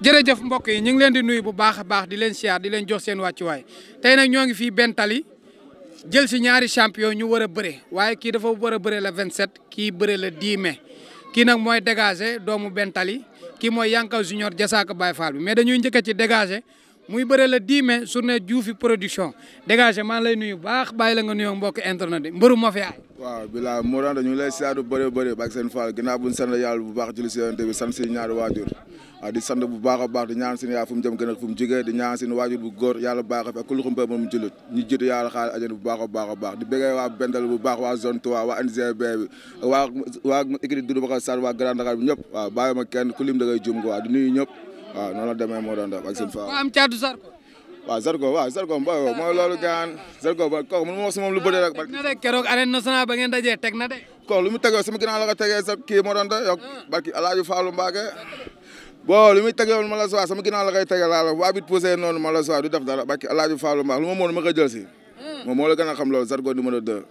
jërëjëf mbokk yi ñu ngi leen di nuyu bu baax a baax di leen siyaar di leen jox seen wàccuwaay tey nag ñoo ngi fii Bentali jël si ñaari champion ñu war a bëre waaye kii dafa war a bëre le 27 kii bëre le 10 mai kii nag mooy dégagé doomu Bentali kii mooy Yankaw Junior Jasaaka Baye Fall bi mais dañuy njëkk ci dégagé muy bëre le 10 mai journée Dioufy production dégagé maa ngi lay nuyu baax bàyyi la nga nuyoo mbokk internet yi mbëru ma fi ay waaw bilaa moo daan ñu ngi lay siyaar bu bëri bak seen Fall ginnaaw buñ sant yàlla bu baax julli si yonent bi sant si ñaari waajur waaw di sant bu baax a baax di ñaan suñu yaay fu mu jëm gën a fu mu jógee di ñaan suñu waajur bu góor yàlla baax ak kullu xumpa moom jullit ñu jiitu yàlla xaal ajana bu baax a baax di bëggee waa Bentali bu baax waa zone 3 waa NGB bi waa équipe Doudou Bakar Sarr waa Grand Dakar bi ñëpp waaw bàyyi ma kenn ku lim da ngay jum ko waaw di nuyu ñëpp waaw noonu la demee moo doon def ak seen Fall am caatu Sarko waaw Zarko mboy mooy loolu gaan Zarko ba kooku mën moo si moom lu bëri rek teg na de keroog arène nationale ba ngeen dajee teg na de kooku lu mu tegee sama ginnaaw la ko tegee sa kii moo doon de yokk barki Alaaji Fallou Mbacké bon lu muy tegee ma la soir sama ginnaaw la koy tegee laa la waa bit posé noonu ma la soir du def dara barki Alaaji Fallou Mbacké lu ma moon ma ko jël si moom moo la gën a xam loolu Zarko numéro 2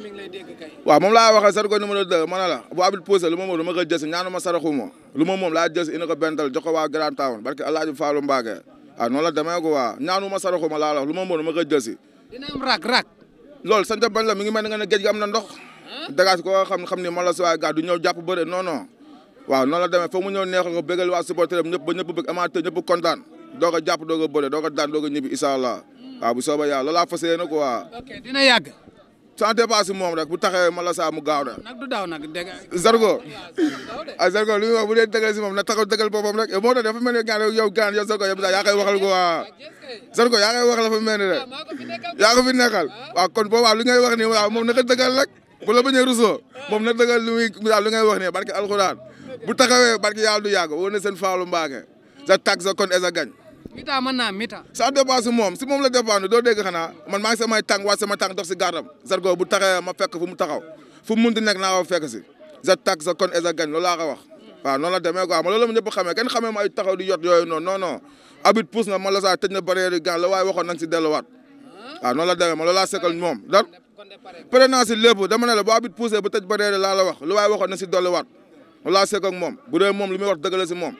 mi ngi lay dégg kay waaw moom laa waxee Zarko numéro 2 ma ne la bu abit posé lu ma moon ma ko jël si ñaanu ma saraxuma lu ma moom laa jël si ina ko Bentali jox ko waa Grand Town barki Alaaji Fallou Mbacké waaw noonu la demee ko waa ñaanu ma saraxuma laa la wax lu ma moon ma ko jël si dina am rak loolu sant bañ la mi ngi mel ni nga ne géej gi am na ndox dégage ko xam ni ma la si waay gars du ñëw jàpp bëre non waaw noonu la demee foog mu ñëw neexal ko bégal waa supporter ñëpp ba ñëpp bëgg amateur ñëpp kontaan doo ko jàpp doo ko bëre doo ko daan doo ko ñibbi incha allah waaw bu soobee yàlla loolaa fas yéene ko waa ok dina yàgg sans dépasse moom rek bu taxee ma la saa mu gaaw de nag du daaw nag dégg Zarko Zarko li muy wax bu dee dëggal si moom na taxaw dëggal boppam rek moo tax dafa mel ni gaan yow Zarko yow yaa koy waxal ko waa Zarko yaa koy waxal dafa mel ni rek yaa ko fi nekkal waaw kon boobaa li ngay wax ni waaw moom naka dëggal rek bu la bañee rusoo moom na dëggal li ngay wax ni barki alxuraan bu taxawee barki yàlla du yàgg woo na seen Fallou Mbacké sa tag sa kon esa gañ mita mën naa mita ça dépend si moom la dépendre doo dégg xanaa man maa ngi samay tànk waa sama tànk dox si gardam Zarko bu taxawee ma fekk fu mu taxaw fu mu munti nekk naa ko fekk si sa tag sa kon esa gañ loolu laa ko wax waaw noonu la demee quoi ma loolu la ma ñëpp xamee kenn xamee ma ay taxaw di yot yooyu noonu non abit pousse na ma la saa tëj na barrière yi gan la waaye waxoon nañ si delluwaat waaw noonu la demee ma loolu laa sekkal moom dan pare naa si lépp dama ne la bu abit poussé ba tëj barrière laa la wax lu waaye waxoon nañ si delluwaat loolu laa sekkal moom bu dee moom li muy wax dëgg la si moom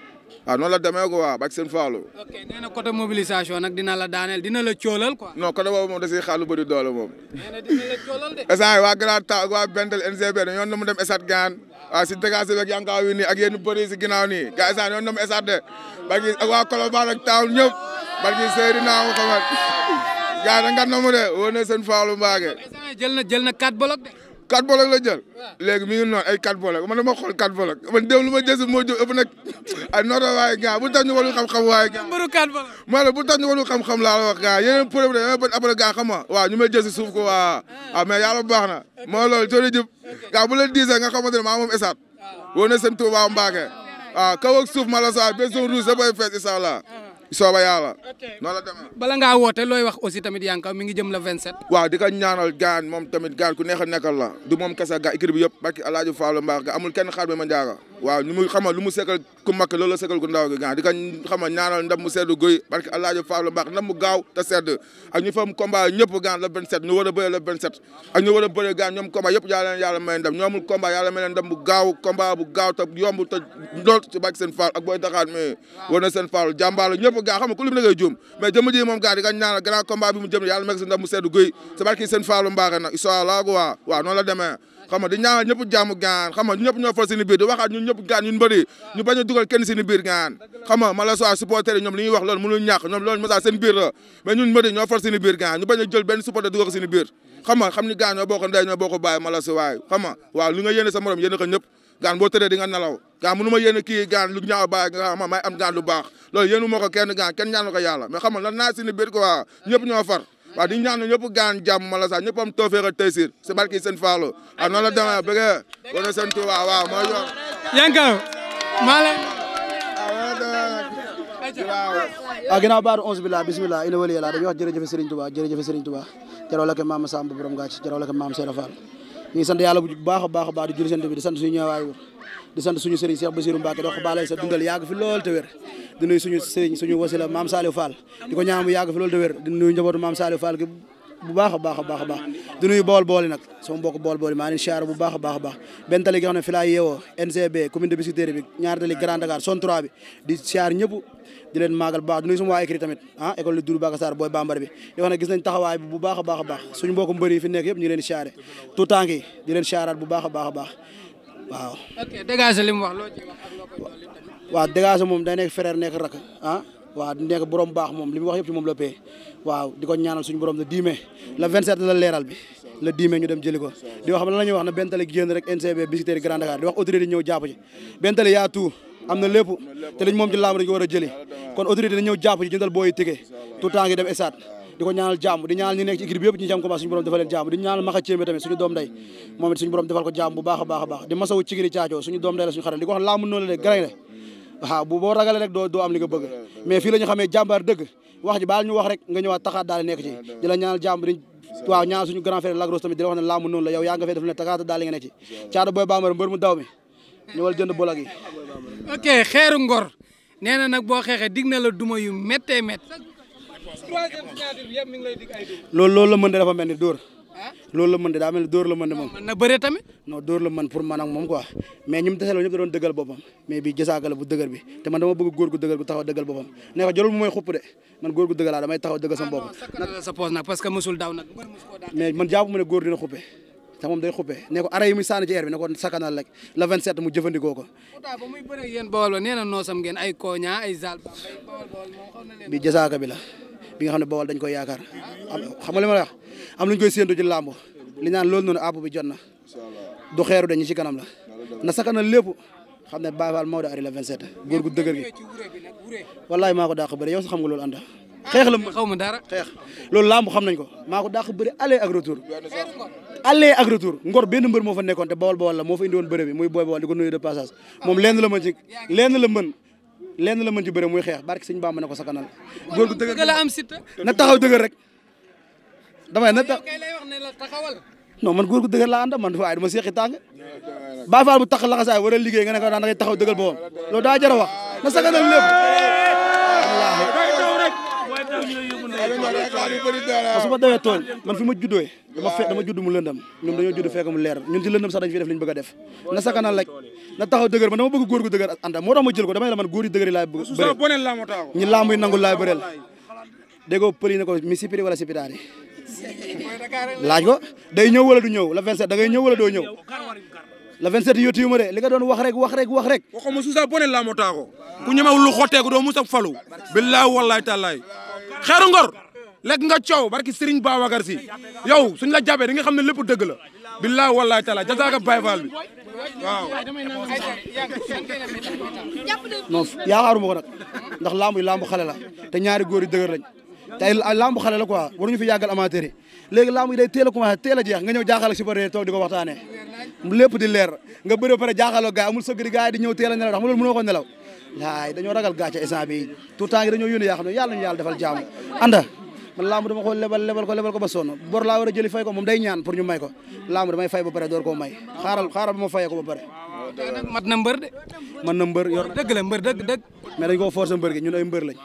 waaw noonu la demee ko waa bak seen Fallou ok nee na côté mobilisation nag dina la daaneel dina la coolal quoi non côté boobu moom da siy xaar lu bëri doole moom nee na dina la coolal de instant waa Grand Town waa Bentali NGB dañoo na mu dem esat gaan waaw si dégage bi ak Yankaw wi nii ak yéen bëri si ginnaaw nii gars instant ñoo na mu esat de barki ak waa Colobane ak Town ñëpp barki Seydina Muhammad gars da nga namu de woo na seen Fallou Mbacké jël na 4 bolok de 4 bolok la jël léegi mi ngi noonu ay 4 bolok man dama xool 4 bolok man déw lu ma jësi moo jóg ëpp nag ay noto waaye gars bu tax ñu walu xam-xam waaye gars mbëru 4 bolok maa la bu tax ñu walu xam-xam laa la wax gars yeneen problème da damay bañ après gars xam nga waaw ñu may jësi suuf ko waa waaw mais yàlla baax na moo loolu tori jëp gars bu leen disee nga xamante ne maa moom esat woo na seen Touba Mbacké waaw kaw ak suuf ma la sa ba zone rouge da bay fees incha allah sooba yàlla noonu la demee bala ngaa woote looy wax aussi tamit Yankaw mi ngi jëm la 27 waaw di ko ñaanal gaan moom tamit gaan ku neex a nekkal la du moom kese gaa équipe bi yëpp barki Alaaji Fallou Mbacké amul kenn xaar bi ma njaaga waaw ñu mu xamal lu mu sekkal ku makk loolu la sekkal ku ndaw gi gaan di ko xamal ñaanal ndam mu seddu guy barki Alaaji Fallou Mbacké ndam mu gaaw te sedd ak ñu fam combat ñëpp gaan la 27 ñu war a bëre la 27 ak ñu war a bëre gaan ñoom combat yëpp yàlla may ndam ñoomul combat yàlla may leen ndam bu gaaw combat bu gaaw te yomb te lool ci barki seen Fall ak booy taxaat mais war na seen Fall jàmbaar la ñëpp gaa xam nga ku lim la juum mais jëmm ji moom gaa di nga ñaanal grand combat bi mu jëm yàlla meg si ndam mu seddu guy sa barki seen Fallou Mbacké nag inshallah waaw noonu la demee xam nga di ñaanal ñëpp jàmm gaan xam nga ñëpp ñoo fal seen biir di waxaat ñun ñëpp gaan ñun bëri ñu bañ a dugal kenn seen biir gaan xam nga ma la soi supporter yi ñoom li ñuy wax loolu mënul ñàkk ñoom loolu message seen biir la mais ñun bëri ñoo fal seen biir gaan ñu bañ a jël benn supporter dugal ko seen biir xam nga xam ni gaan ñoo bokk ndey ñoo bokk bàyyi ma la si waay xam nga waaw li nga yéene sa morom yéene ko ñëpp gaan boo tëddee di nga nelaw gaan mënu ma yéene kii gaan lu ñaaw bàyyi nga xam may am gaan lu baax loolu yéenu ma ko kenn gaan kenn ñaanu ko yàlla mais xam nga lan naa seen biir ko waa ñëpp ñoo far waaw di ñaan ñëpp gaan jàmm ma la sax ñëpp am tawfeex ak taysir si barki seen Fallou waaw noonu la demee bëggee wane seen Touba waaw mooy yoon Yankaw maa la waaw ginnaaw baatu 11 billah bismillah ina wali yàlla dañuy wax jërëjëf Serigne Touba jërëjëf Serigne Touba jaraw la ko maam Samba borom gàcc jaraw la ko maam Seera Fall ñu ngi sant yàlla bu baax a baax a baax di julli sant bi di sant suñu ñëwaay wur di sant suñu Serigne Cheikh Bassirou Mbacké dox baalay sa dundal yàgg fi lool te wér di nuyu suñu Serigne suñu wasila maam Saliou Fall di ko ñaan mu yàgg fi lool te wér di nuyu njabootu maam Saliou Fall gi bu baax a baax a baax a baax di nuyu bool yi nag sama mbokk bool yi maa ngi siyaar bu baax a baax a baax Bentali gi nga xam ne fi laa yeewoo NCB commune de Biscuiterie bi ñaari tali Grand Dakar zone 3 bi di siyaar ñëpp di leen maagal bu baax di nuyu sama waa écrit tamit école li Doudou Baka Sarr booy bambara bi di wax ne gis nañ taxawaay bi bu baax a baax a baax suñu mbokku mbër yi fi nekk yëpp ñu ngi leen di siyaare tout temps yi di leen siyaaraat bu baax a baax a baax waaw. ok dégagé li mu wax loo ci wax ak loo koy dolli tamit. waaw dégagé moom day nekk frère nekk rak waaw di nekk borom baax moom li mu wax yëpp ci moom la pee waaw di ko ñaanal suñu borom le 10 mai le 27 la leeral bi le 10 mai ñu dem jëli ko di wax lan la ñuy wax na Bène Tally génn rek NCB Biscuiterie Grand Dakar di wax autorité yi ñëw jàpp ci Bène Tally yaa tout am na lépp te liñ moom ci lamb dañ ko war a jëli kon autorité dañ ñëw jàpp ci jëndal booy tike tout temps ngi dem stade di ko ñaanal jàmm di ñaanal ñi nekk ci équipe bi yëpp ñu jàm combat suñu borom defal leen jàmm di ñaanal Maxa Cémbe tamit suñu doom day moom it suñu borom defal ko jàmm bu baax a baax a baax di masawu cigiri caacoo suñu doom day la suñu xarit di ko wax lamb noonu la de garay waaw boo ragalee rek doo am li nga bëgg mais fii la ñu xamee jàmbaar dëgg wax ji baal ñu wax rek nga ñëwaat taxaat daal nekk ci di la ñaanal jàmm di waaw ñaanal suñu grand frère Lagros tamit di la wax ne lamb noonu la yow yaa nga fee def ne taxaata daal nga nekk ci caada booy bambara mbër mu daw mi ñëwal jënd bolak yi ok xeeru ngor nee na nag boo xeexee dig na la duma yu méttee mét loolu la mën de dafa mel ni dóor loolu la mën de daa mel ni dóor la mën de moom mën na bëre tamit non dóor la mën pour man ak moom quoi mais ñi mu deseeloo ñëpp da doon dëggal boppam mais bii jësaaka la bu dëgër bi te man dama bëgg góor gu dëgër gu taxaw dëggal boppam ne ko jëlul mu may xupp de man góor gu dëggal laa damay taxaw dëggal sama bopp sa poos nag parce que musul daw nag mais man jàpp mu ne góor dina xuppe te moom day xuppe ne ko arrêt yi muy sànni ci air bi ne ko sakanal rek la 27 mu jëfandikoo ko pourtant ba muy bëre yéen Bawol ba nee na noosam ngeen ay koña ay zal bi jësaaka bi la bi nga xam ne Bawol dañ koy yaakaar xam nga li ma la wax am luñ koy séentu ci làmb li naan loolu noonu àpp bi jot na du xeeru dañu ci kanam la na sakanal lépp xam ne Baye Fall Maodo ari la 27 góor gu dëgër gi wallaay maa ko dàq bëri yow sax xam nga loolu anda xeex la xaw ma dara xeex loolu làmb xam nañ ko maa ko dàq bëri aller ak retour aller ak retour ngor benn mbër moo fa nekkoon te Bawol la moo fa indi woon bëre bi muy Boy Bawol di ko nuyu de passage moom lenn la mën ci bëre muy xeex barki sëñ Bamba ne ko sakanal góor gu dëgër la am site na taxaw dëgër rek damay na tax kay lay wax ne la taxawal non man góor gu dëgër laa ànda man waaye dama seexi tàng Baye Fall bu tax laxasaay war a liggéey nga ne ko daan da ngay taxaw dëggal boppam loolu daa jar a wax na sakanal lépp su ma dawee tooñ man fi ma juddooy dama judd mu lëndam ñoom dañoo judd fekk mu leer ñun ci lëndam sax dañ fi def li ñu bëgg a def na sakanal rek na taxaw dëgër man dama bëgg góor gu dëgër ànda moo tax ma jël ko damay la man góor yi dëgër yi laay bëre ñi lamb yi nangul laay bëreel déggoo pëli ne ko mi sipiri wala sipitaari laaj ko day ñëw wala du ñëw la 27 da ngay ñëw wala doo ñëw la 27 yotti yu ma de li nga doon wax rek waxuma Sousa bonen la moo taako ku ñemewul lu xotteeku doo musa falu billahi wallahi taalaay xeeru ngor lekk nga coow barki Serigne Babacar Si yow suñ la jàppee di nga xam ne lépp dëgg la billahi wallahi taalaay jazaaka Baye Fall bi waaw non yaakaaruma ko nag ndax lambu xale la te ñaari góor yi dëgër lañ te ay lambu xale la quoi waruñu fi yàggal amateur yi léegi lamb yi day teel a commencé teel a jeex nga ñëw jaaxal ak supporter toog di ko waxtaanee lépp di leer nga bëre ba pare jaaxaloo gars amul sëgg di gars yi di ñëw teel a nelaw xam nga loolu mënoo ko nelaw laay dañoo ragal gàcce instant bi tout temps gi dañoo yónni yaa xam ne yàlla ñu yàlla defal jàmm anda man lamb dama ko lebal ko ba sonn bor laa war a jëli fay ko moom day ñaan pour ñu may ko lamb damay fay ba pare door koo may xaaral ba ma fayee ko ba pare mat na mbër de man na mbër yor dëgg la mbër dëgg mais dañ koo forcer mbër gi ñun ay mbër lañ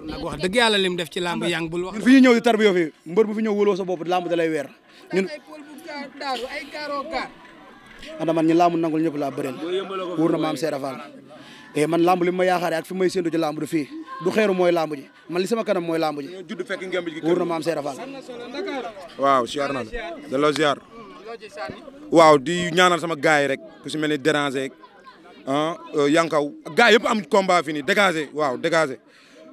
nag wax dëgg yàlla lim def ci lamb yang bul wax ñun fi ñu ñëw di tarbiyo fi mbër bu fi ñëw wóoloo sa bopp lamb da lay weer ñun anda man ñi lamb nangul ñëpp laa bëreel wóor na maam Seera Fall man lamb li ma yaakaare ak fi may séntu ci lamb du fii du xeeru mooy lamb ji man li sama kanam mooy lamb ji judd fekk ngemb ji wóor na maam Seera Fall waaw ziar na la da la ziar waaw di ñaanal sama gaay yi rek ku si mel ni déranger yankaw gaay yëpp am combat fi ni dégagé waaw dégagé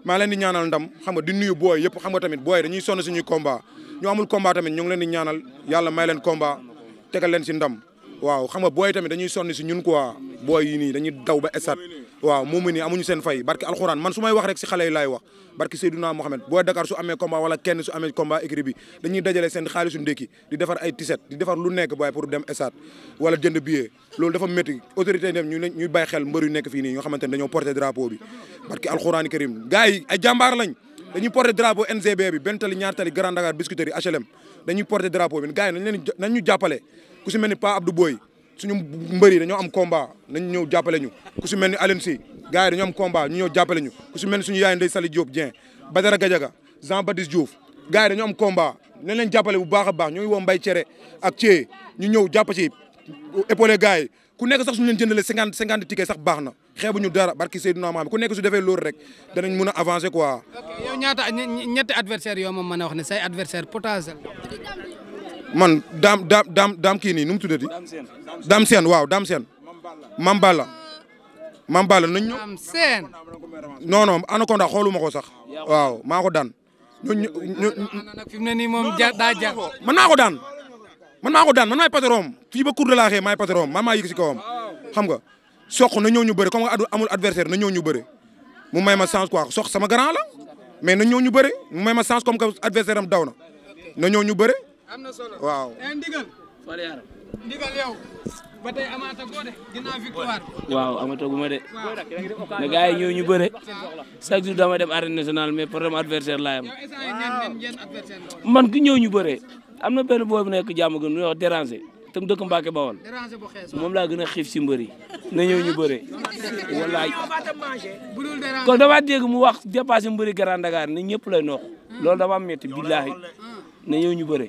maa leen di ñaanal ndam xam nga di nuyu booy yëpp xam nga tamit booy dañuy sonn suñuy combat ñu amul combat tamit ñu ngi leen di ñaanal yàlla may leen combat tegal leen si ndam waaw xam nga booy tamit dañuy sonn si ñun quoi booy yi nii dañuy daw ba esat waaw moom nii amuñu seen fay barki alxuraan man su may wax rek si xale yi laay wax barki Seydouna Mohamed booy Dakar su amee combat wala kenn su amee combat écrit bi dañuy dajale seen xaalisu ndékki di defar ay tiset di defar lu nekk booy pour dem esat wala jënd billet loolu dafa métti autorité dem ñuy bàyyi xel mbër yu nekk fii nii ñoo xamante ne dañoo porté drapeau bi barki alxuraani karim gars yi ay jàmbaar lañ dañuy porté drapeau NGB bi Bène Tally ñaar tali Grand Dakar Biscuiterie HLM dañuy porté drapeau bi gars yi nañ ñu jàppale ku si mel ni Pa Abdou Boy suñu mbër yi dañoo am combat nañ ñëw jàppale ñu ku si mel ni Alioune Sy gars yi dañoo am combat ñu ñëw jàppale ñu ku si mel ni suñu yaay Ndeye Sali Diop Dieng Badara Gadiaga Jean Baptiste Diouf gars yi dañoo am combat nañ leen jàppale bu baax a baax ñooy woo Mbaye Cere ak Thié ñu ñëw jàpp ci épaulé gars yi ku nekk sax suñu leen jëndalee 50 tickets sax baax na xeebuñu dara barki Seydina Mohamed ku nekk su defee loolu rek danañ mun a avancer quoi. ok yow ñaata ñetti adversaire yoo ma mën a wax ne say adversaire potentiel. man daam kii nii nu mu tuddati. Dame Sène waaw Dame Sène. Mambala nañ ñëw. Dame Sène. non non Anaconda xooluma ko sax. waaw maa ko daan. nag fi mu ne nii moom daa jar. man maa ko daan man maay patron fii ba cour de la xee maay patron man maa yëg si kawam xam nga soq na ñëw ñu bëre comme amul adversaire na ñëw ñu bëre mu may ma chance quoi soq sama grand la mais na ñëw ñu bëre mu may ma chance comme que adversaire am daw na ñëw ñu bëre am na solo waaw. ndigal yow ba tey amaata goo de ginnaaw victoire. waaw amataguma de na gars yi ñëw ñu bëre chaque jour dama dem arène nationale mais problème adversaire laay am man ki ñëw ñu bëre am na benn booy bu nekk jàmm gën ñu wax déranger tam dëkk Mbacke Bawol moom laa gën a xiif si mbër yi na ñëw ñu bëre wallaay kon dama dégg mu wax dépassé mbëri Grand Dakar ni ñëpp lay noox loolu dama métti billaahi na ñëw ñu bëre.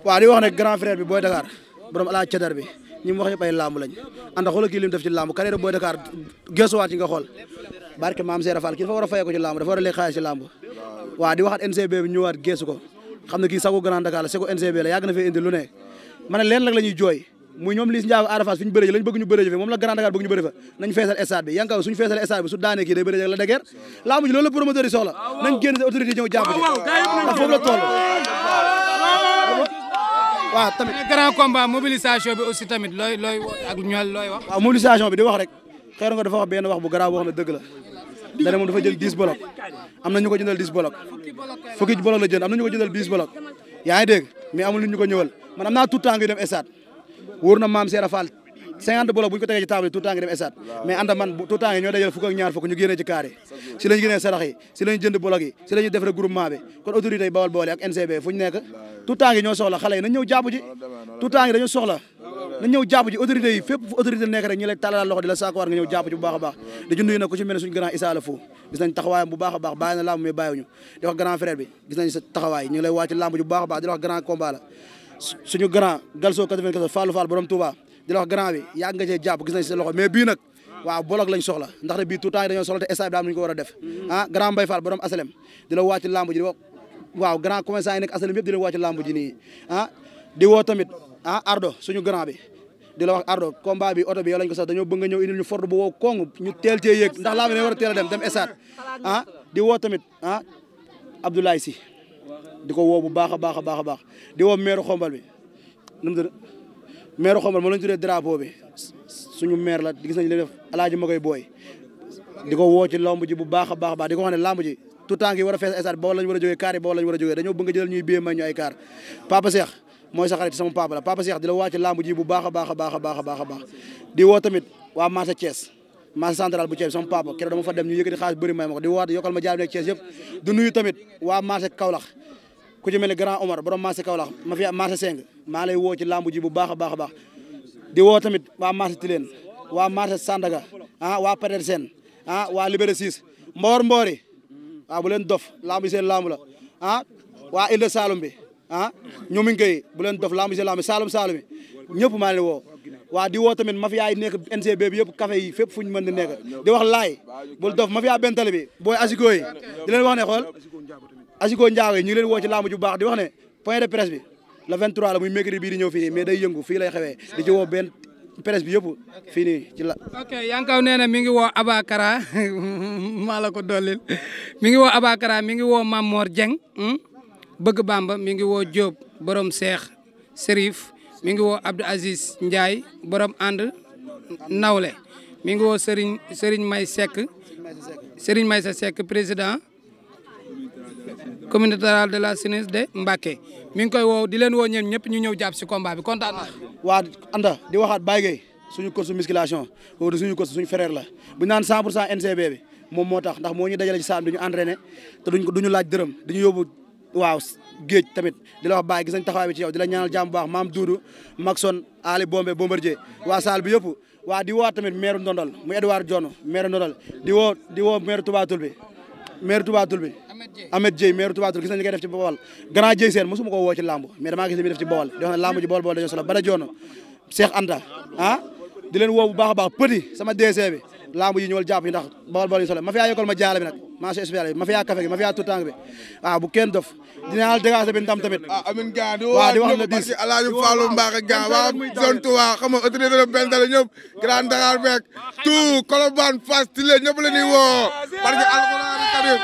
waaw di wax ne grand frère bi Boy Dakar borom ala cadar bi ñi mu wax ñëpp ay lamb lañ ànd xoolal kii lim def ci lamb carrière Boy Dakar gëstuwaat yi nga xool barke maam Seera Fall kii dafa war a fayee ko ci lamb dafa war a lekk xaalis ci lamb waaw di waxaat NCB bi ñëwaat gëstu ko xam ne kii sagu Grand Dakar la sagu NCB la yàgg na fee indi lu ne ma ne leen nag la ñuy jooy muy ñoom Liss Ndiago Ada Fass fi ñu bëree ji lañ bëgg ñu bëree ji fi moom la Grand Dakar bëgg ñu bëree fa nañ feesal stade bi yankaw suñu feesal stade bi su daanee kii day bëree la degeer lamb ji loolu la promoteur yi soxla nañ génn sa autorité ñëw jàpp ci ndax foofu la toll waaw tamit grand combat mobilisation bi aussi tamit looy ak ñoom looy wax. waaw mobilisation bi di wax rek xeeru nga dafa wax benn wax bu garaaw boo xam ne dëgg la dane moom dafa jël 10 bolok am na ñu ko jëndal 10 bolok fukki bolok la jënd am na ñu ko jëndal 10 bolok yaa ngi dégg mais amul lu ñu ko ñëwal man am naa tout temps ngi dem stade wóor na maam Seera Fall 50 bolok bu ñu ko tegee ci table tout temps ngi dem stade mais ànd man tout temps ngi ñoo dajal fukk ak ñaar fukk ñu génnee ci carré si lañu génnee sarax yi si lañu jënd bolok yi si lañu def regroupement bi kon autorité yi bawal boole ak NCB fu ñu nekk tout temps ngi ñoo soxla xale yi nañ ñëw jàpp ji tout temps ngi dañoo soxla nañ ñëw jàpp ji autorité yi fépp fu autorité nekk rek ñu lay tàllal loxo di la saakuwaar nga ñëw jàpp ji bu baax a baax di junduy nag ku ci mel ne suñu grand Issa la fou gis nañ taxawaayam bu baax a baax bàyyi na lamb mais bàyyiwuñu di wax grand frère bi gis nañ sa taxawaay ñu ngi lay wàcc lamb ji bu baax a baax di la wax grand combat la suñu grand Galso 94 Fallou Fall borom Touba di la wax grand bi yàgg nga cee jàpp gis nañ sa loxo mais bii nag waaw bolok lañ soxla ndaxte bii tout temps yi dañoo soxla te stade bi daam ñu ko war a def ah grand Mbaye Fall borom asalem di la wàcc lamb ji di wax waaw grand commerçant yi nekk asalem yëpp di la wàcc lamb ji nii ah di woo tamit ah Ardo suñu grand bi di la wax Ardo combat bi oto bi yow lañ ko sax dañoo bëgg nga ñëw indil ñu Ford bu woo kong ñu teel cee yéeg ndax laa ne war a teel a dem stade ah di woo tamit ah Abdoulaye Sy di ko woo bu baax a baax a baax a baax di woo maire xombal bi nu mu tudd maire xombal moo lañ tuddee drapeau bi suñu maire la gis nañ li def alaaji ma koy booy di ko woo ci lamb ji bu baax a baax a baax di ko wax ne lamb ji tout temps ngi war a fees stade bawol lañ war a jógee kaar yi bawol lañ war a jógee dañoo bëgg nga jël ñuy biyee may ñu ay kaar Papa Cheikh mooy sa xarit sama papa la Papa Cheikh di la wàcc lamb ji bu baax a baax a baax a baax a baax a baax di woo tamit waa marché Thiès marché central bu Thiès sama papa keroog dama fa dem ñu yëkkati xaalis bëri may ma ko di woote yokkal ma jaay nekk Thiès yëpp du nuyu tamit waa marché Kaolack ku ci mel ni grand Omar borom marché Kaolack ma fi marché Seng maa lay woo ci lamb ji bu baax a baax a baax di woo tamit waa marché Tilène waa marché Sandaga ah waa Petersen ah waa Liberté 6 mboori waaw bu leen dof lamb yi seen lamb la ah waa Île de Saloum bi ah ñoom ñu koy bu leen dof lamb yi seen lamb Saloum Saloum yi ñëpp maa leen woo waa di woo tamit mafia yi nekk NCB bi yëpp café yi fépp fu ñu mën di nekk di wax laay bul dof mafia bentali bi booy asiko yi di leen wax ne xool asiko njaago yi ñu ngi leen woo ci lamb ju baax di wax ne point de presse bi le 23 la muy mercredi bii di ñëw fii nii mais day yëngu fii lay xewee di ci woo benn presse bi yëpp fii nii ci la. ok Yankaw nee na mi ngi woo Abakara maa la ko dollil mi ngi woo Abakara mi ngi woo Mamor Dieng bëgg Bamba mi ngi woo Diop borom Cheikh Serif mi ngi woo Abdou Aziz Ndiaye borom ànd nawle mi ngi woo Serigne May Seck Serigne May Seck président communauté rurale de la jeunesse de Mbacké mi ngi koy woo di leen woo ñoom ñëpp ñu ñëw jàpp si combat bi kontaan naa. waa Anta di waxaat Baye Gueye suñu coach musculation kooku suñu coach suñu frère la bu ñu naan 100% NCB bi moom moo tax ndax moo ñu dajale ci salle bi du ñu entraîné te duñu laaj dërëm duñu yóbbu waaw géej tamit di la wax Baye gis nañ taxawaay bi ci yow di la ñaanal jàmm bu baax maam Doudou Maxson Ali Bombe Bombardier waa salle bi yëpp waa di woo tamit maire Ndondol mu Edouard Dione maire Ndondol di woo maire Touba Toul bi Ahmed Dieye maire Touba Toul gis nañ li ngay def ci Bawol grand Dieye Sène mosuma ko woo ci lamb mais damaa gis li muy def ci Bawol di wax ne lamb ji Bawol dañoo solo Bada Dione Cheikh Anta ah di leen woo bu baax a baax petit sama DC bi lamb yi ñëwal jàpp yi ndax bawal yi solo ma fiyaa yokkal ma jaala bi nag marché spécial bi ma fiyaa café gi ma fiyaa tutang bi waaw bu kenn dof dinaa dégagé bi ndam tamit amin gaa di waaw di wax na parce que Alaaji Fallou Mbacké gaa waa zone 3 xam nga autorité de Bentali ñëpp Grand Dakar beeg tout Colobane Fass Tilène ñëpp la ñuy woo parce que alxuraan karim